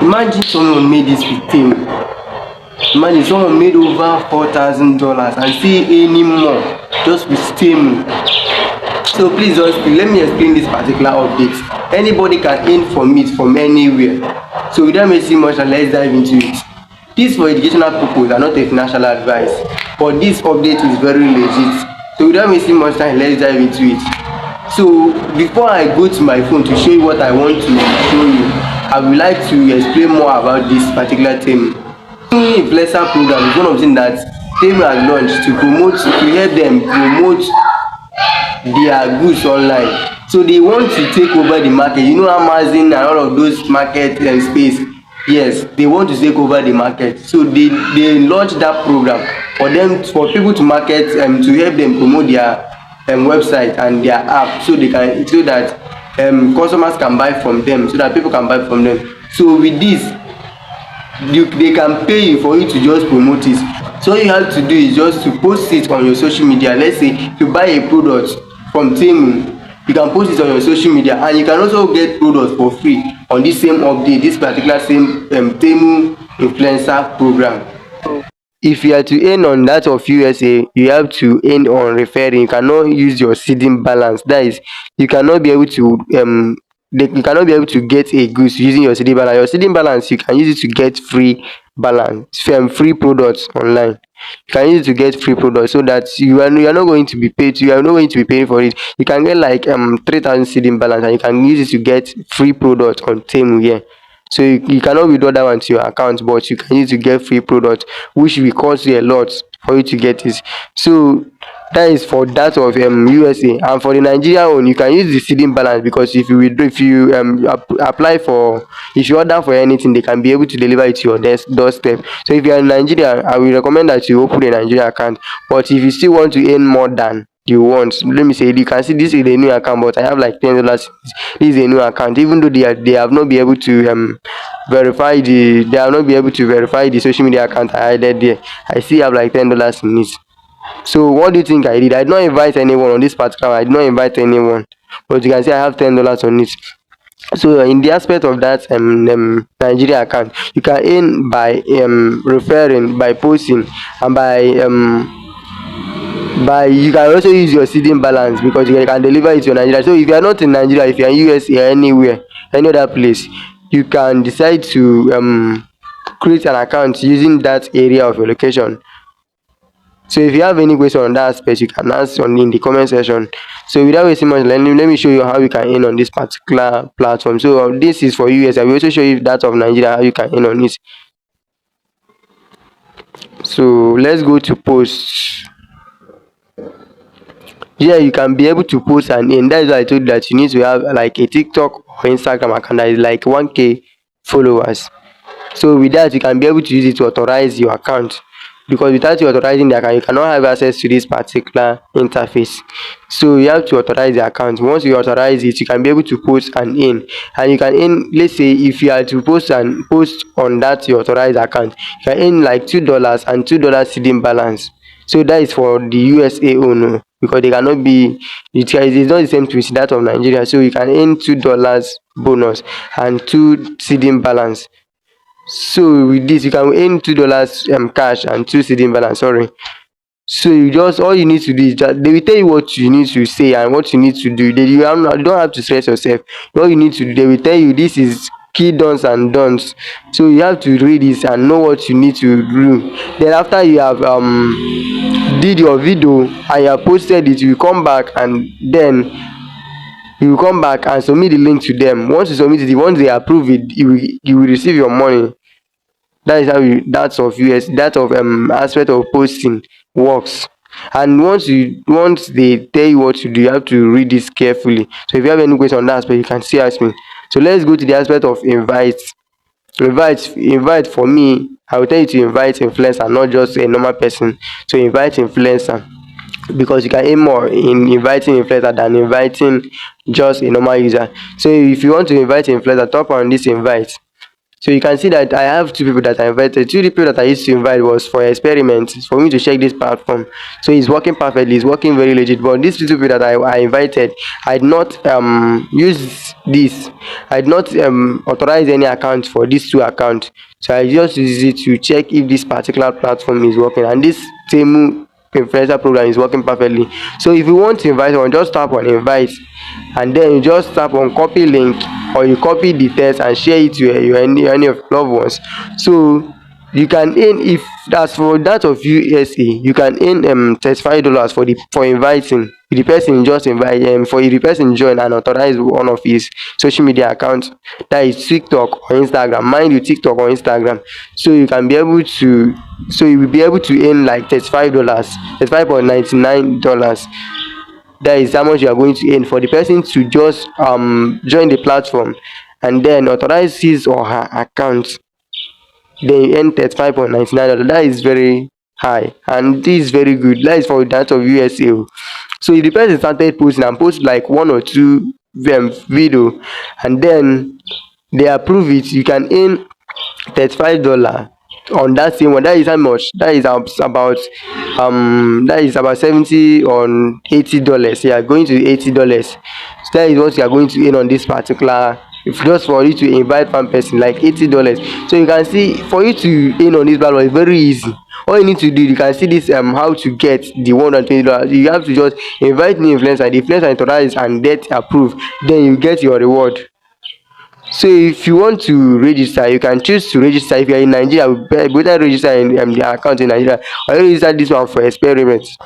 Imagine someone made this with Temu. Imagine someone made over $4,000 and still earning more just with Temu. So please just let me explain this particular update. Anybody can earn from it from anywhere. So without wasting much time, let's dive into it. This for educational purpose and not a financial advice. But this update is very legit. So without wasting much time, let's dive into it. So before I go to my phone to show you what I want to show you, I would like to explain more about this particular thing. Temu Influencer Program is one of the things that Temu has launched to promote, to help them promote their goods online. So they want to take over the market. You know, Amazon and all of those market space. Yes, they want to take over the market. So they launched that program for them, for people to market, to help them promote their website and their app, so they can, so that customers can buy from them, so that people can buy from them. So with this, they can pay you for you to just promote it. So all you have to do is just to post it on your social media. Let's say if you buy a product from Temu, you can post it on your social media, and you can also get products for free on this same update, this particular same Temu Influencer Program. If you are to earn on that of USA, you have to earn on referring. You cannot use your seeding balance. That is, you cannot be able to you cannot be able to get a goods using your seeding balance. Your seeding balance, you can use it to get free balance, free products online. You can use it to get free products, so that you are not going to be paid. You are not going to be paying for it. You can get like 3,000 seeding balance, and you can use it to get free products on Temu here. So you cannot withdraw that one to your account, but you can use to get free product, which will cost you a lot for you to get it. So that is for that of USA. And for the Nigeria one, you can use the seeding balance, because if you withdraw, if you apply for, if you order for anything, they can be able to deliver it to your doorstep. So if you are in Nigeria, I will recommend that you open a Nigeria account. But if you still want to earn more than you want, let me say, you can see this is a new account, but I have like $10. This is a new account, even though they have not been able to they have not been able to verify the social media account I added there. I still have like $10 in it. So what do you think I did? I did not invite anyone on this particular. I did not invite anyone, but you can see I have $10 on it. So in the aspect of that Nigeria account, you can earn by referring, by posting, and by you can also use your seeding balance, because you can deliver it to Nigeria. So if you are not in Nigeria, if you are in USA or anywhere, any other place, you can decide to create an account using that area of your location. So if you have any question on that aspect, you can ask in the comment section. So without wasting much, let me show you how you can earn on this particular platform. So this is for US. I will also show you that of Nigeria, how you can earn on it. So let's go to post. Yeah, you can be able to post and earn. That is why I told you that you need to have like a TikTok or Instagram account that is like 1K followers. So with that, you can be able to use it to authorize your account, because without you authorizing the account, you cannot have access to this particular interface. So you have to authorize the account. Once you authorize it, you can be able to post and earn. And you can earn, let's say if you are to post on that your authorized account, you can earn like $2 and $2 seeding balance. So that is for the USA owner, because they cannot be, it's not the same with that of Nigeria. So you can earn $2 bonus and 2 seeding balance. So with this, you can earn $2 cash and 2 seeding balance. Sorry. So you just, all you need to do is just, they will tell you what you need to say and what you need to do. You don't have to stress yourself. All you need to do, they will tell you this is key dons and don'ts. So you have to read this and know what you need to do. Then after you have did your video and you have posted it, you will come back, and then you will come back and submit the link to them. Once you submit it, once they approve it, you will receive your money. That is how that of US, that of aspect of posting works. And once they tell you what to do, you have to read this carefully. So if you have any question on that aspect, you can still ask me. So let's go to the aspect of invite. Invite for me, I will tell you to invite influencer, not just a normal person. So invite influencer, because you can aim more in inviting influencer than inviting just a normal user. So if you want to invite influencer, tap on this invite. So you can see that I have two people that I invited. Two people that I used to invite was for experiments, for me to check this platform. So it's working perfectly, it's working very legit. But these two people that I invited, I did not use this. I did not authorize any account for these two accounts. So I just use it to check if this particular platform is working. And this Temu Influencer Program is working perfectly. So if you want to invite someone, just tap on invite, and then you just tap on copy link, or you copy the text and share it to any of your loved ones. So you can earn, if that's for that of USA, you can earn $35 for inviting the person. Just invite for the person join and authorize one of his social media accounts, that is TikTok or Instagram. Mind you, TikTok or Instagram. So you can be able to, so you will be able to earn like $35, $35.99. That is how much you are going to earn for the person to just join the platform and then authorize his or her account. Then you earn $35.99. That is very high, and this is very good. That is for that of USA. So if the person started posting and post like one or two video, and then they approve it, you can earn $35 on that same one. That is how much? That is about 70 on $80. Yeah, going to $80. So that is what you are going to earn on this particular, if just for you to invite one person, like $80. So you can see, for you to earn on this platform is very easy. All you need to do, you can see this how to get the $120. You have to just invite new influencer, the influencer authorize and get approved, then you get your reward. So if you want to register, you can choose to register. If you are in Nigeria, we better register in the account in Nigeria, or you register this one for experiments.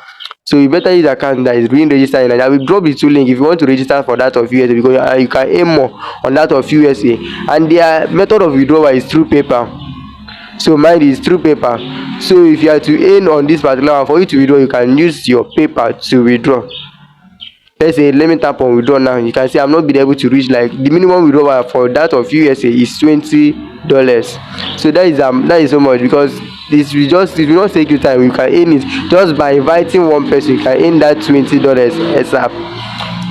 So you better use account that is being registered in Nigeria. I will drop the two link if you want to register for that of USA, because you can earn more on that of USA. And their method of withdrawal is through PayPal. So mine is through PayPal. So if you are to earn on this particular one, for you to withdraw, you can use your PayPal to withdraw. Let's say, let me tap on withdraw now. You can see I'm not been able to reach, like the minimum withdrawal for that of USA is $20. So that is so much, because this will just, it will not take you time. You can earn it just by inviting one person. You can earn that $20 ASAP.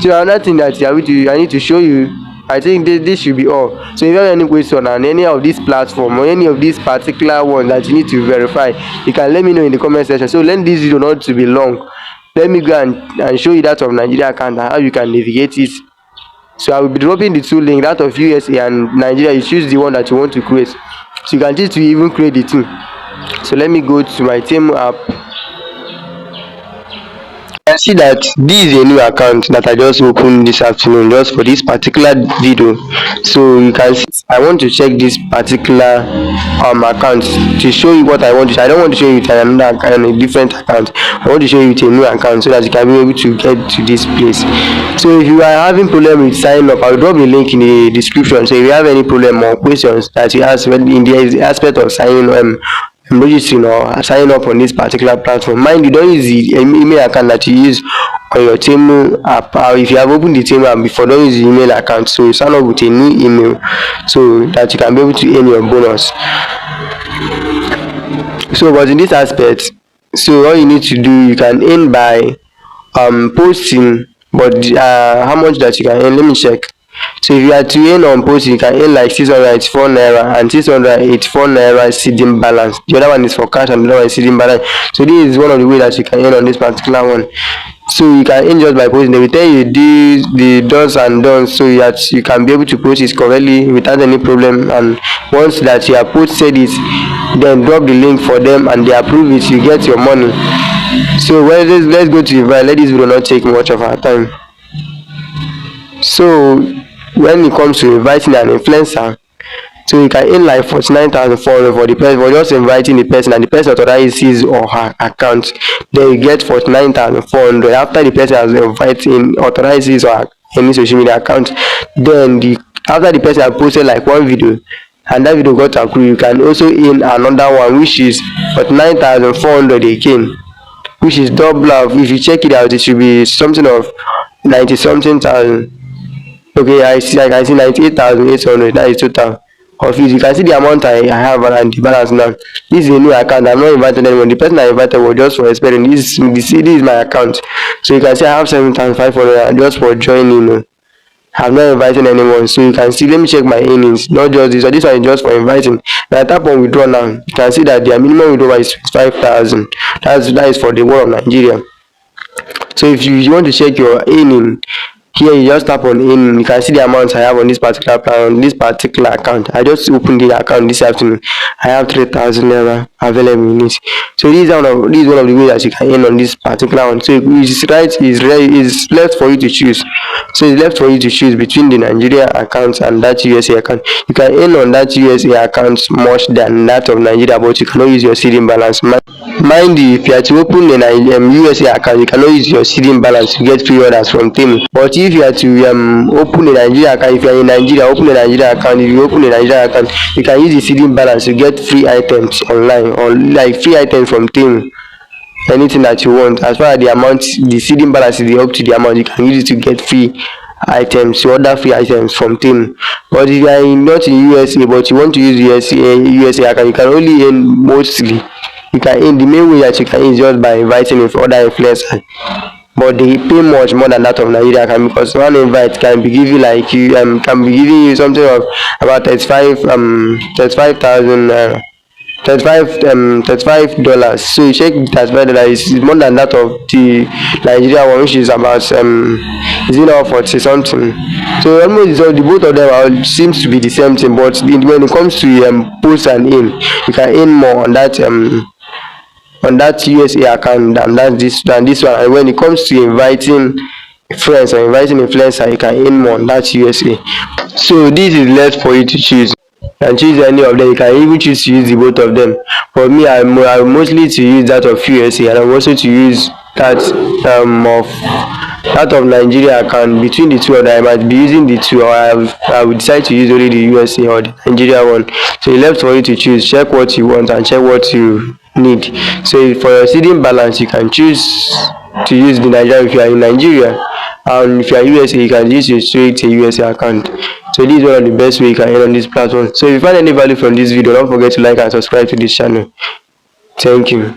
So another thing that I need to show you, I think this should be all. So if you have any question on any of this platform or any of these particular ones that you need to verify, you can let me know in the comment section. So let this video not to be long. Let me go and show you that of Nigeria account and how you can navigate it. So I will be dropping the two links, that of USA and Nigeria. You choose the one that you want to create. So you can choose to even create the two. So let me go to my Temu app. You can see that this is a new account that I just opened this afternoon just for this particular video. So you can see I want to check this particular account to show you what I want to show. I don't want to show you with another account, a different account. I want to show you with a new account so that you can be able to get to this place. So if you are having problem with signing up, I'll drop the link in the description. So if you have any problem or questions that you ask in the aspect of signing registering or signing up on this particular platform, mind you, don't use the email account that you use on your Temu app. If you have opened the Temu app before, don't use the email account. So sign up with a new email so that you can be able to earn your bonus. So but in this aspect, so all you need to do, you can earn by posting, but how much that you can earn, let me check. So if you are to earn on posting, you can earn like 684 naira and 684 naira seeding balance. The other one is for cash and the other one is seeding balance. So this is one of the ways that you can earn on this particular one. So you can earn just by posting. They will tell you the do's and don'ts, so that you can be able to post it correctly without any problem. And once that you have posted it, then drop the link for them and they approve it, you get your money. So well, let's go to invite. Let this video not take much of our time. So when it comes to inviting an influencer, so you can earn like 49,400 for the person, for just inviting the person, and the person authorizes his or her account. Then you get 49,400 after the person has invited, authorizes or any social media account. Then after the person has posted like one video and that video got approved, you can also earn another one, which is 49,400 again, which is double of, if you check it out, it should be something of 90 something thousand. Okay, I can see 98,800. That is total of it. You can see the amount I have and the balance now. This is a new account. I'm not inviting anyone. The person I invited was just for experiment. This is my account. So you can see I have 7,500 just for joining. I'm not inviting anyone. So you can see, let me check my earnings, not just this one. This one is just for inviting. When I tap on withdraw now, you can see that their minimum withdrawal is 5,000. That is for the whole of Nigeria. So if you want to check your earning, here you just tap on earning. You can see the amount I have on this particular plan, on this particular account. I just opened the account this afternoon. I have 3,000 naira available in it. So this is one of the ways that you can earn on this particular one. So it's left for you to choose. So it's left for you to choose between the Nigeria account and that USA account. You can earn on that USA account much than that of Nigeria, but you cannot use your seeding balance. Mind you, if you are to open a USA account, you cannot use your seeding balance to get free orders from Temu. But if you are to open a Nigeria account, if you are in Nigeria, open a Nigeria account. If you open a Nigeria account, you can use the seeding balance to get free items online, or like free items from Temu. Anything that you want, as far as the amount, the seeding balance is up to the amount, you can use it to get free items, to order free items from Temu. But if you are not in USA but you want to use USA account, you can only earn mostly. You can earn, the main way that you can earn is just by inviting other influencers, but they pay much more than that of Nigeria account, because one invite can be giving like you can be giving you something of about 35,000 $35. So you check $35 is more than that of the Nigeria one, which is about is it now 40 something. So almost the both of them seems to be the same thing, but when it comes to post and in, you can earn more on that USA account than this one. And when it comes to inviting friends or inviting influencers, you can earn more on that USA. So this is left for you to choose. You can choose any of them. You can even choose to use the both of them. For me, I mostly to use that of USA, and I'm also to use that of Nigeria account. Between the two of them, I might be using the two, or I will decide to use only the USA or the Nigeria one. So it's left for you to choose. Check what you want and check what you need. So for your seeding balance, you can choose to use the Nigeria if you are in Nigeria, and if you are USA, you can use your straight USA account. So this is one of the best way you can earn on this platform. So if you find any value from this video, don't forget to like and subscribe to this channel. Thank you.